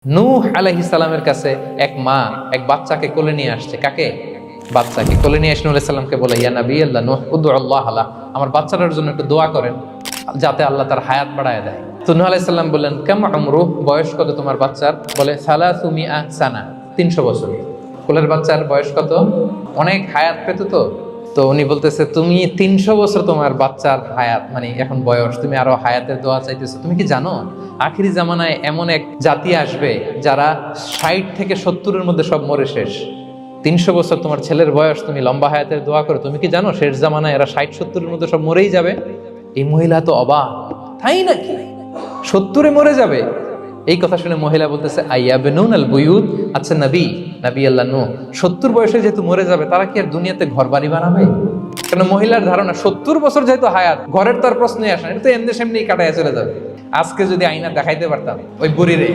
নূহ আলাইহিস সালামের কাছে এক মা এক বাচ্চাকে কোলে নিয়ে আসছে। কাকে? বাচ্চাকে কোলে নিয়ে এসে নূহ আলাইহিস সালামকে বলে, ইয়া নবী আল্লাহ নূহ উদউ আল্লাহ আলা, আমার বাচ্চাটার জন্য একটু দোয়া করেন যাতে আল্লাহ তার হায়াত বাড়ায় দেয়। তো নূহ আলাইহিস সালাম বললেন, কাম আমরু, বয়স কত তোমার বাচ্চার? বলে সালাসু মিআ সানা, 300 বছর। কোলের বাচ্চার বয়স কত? অনেক হায়াত পেত তো। তো উনি বলতেছে, তুমি 300 বছর তোমার বাচ্চার হায়াত, মানে এখন বয়স, তুমি আরো হায়াতের দোয়া চাইতেছো। তুমি কি জানো আখিরি জামানায় এমন এক জাতি আসবে যারা 60 থেকে 70-এর মধ্যে সব মরে শেষ। 300 বছর তোমার ছেলের বয়স, তুমি লম্বা হায়াতের দোয়া করো, তুমি কি জানো শেষ জামানায় এরা 60-70-এর মধ্যে সব মরেই যাবে? এই মহিলা তো অবাক, তাই নাকি 70-এ মরে যাবে? এই কথা শুনে মহিলা বলতেছে, আইয়াবনুন আল বুয়ুত, আচ্ছা নবী আল্লাহ নূহ 70 বয়সে যেহেতু মরে যাবে, তারা কি আর দুনিয়াতে ঘর বাড়ি বানাবে? কারণ মহিলার ধারণা 70 বছর যেহেতু হায়াত, ঘরের তো আর প্রশ্নই আসে না, এটা তো এমনি সেমনি কাটাইয়া চলে যাবে। আজকে যদি আয়না দেখাইতে পারতাম ওই বুড়িরে,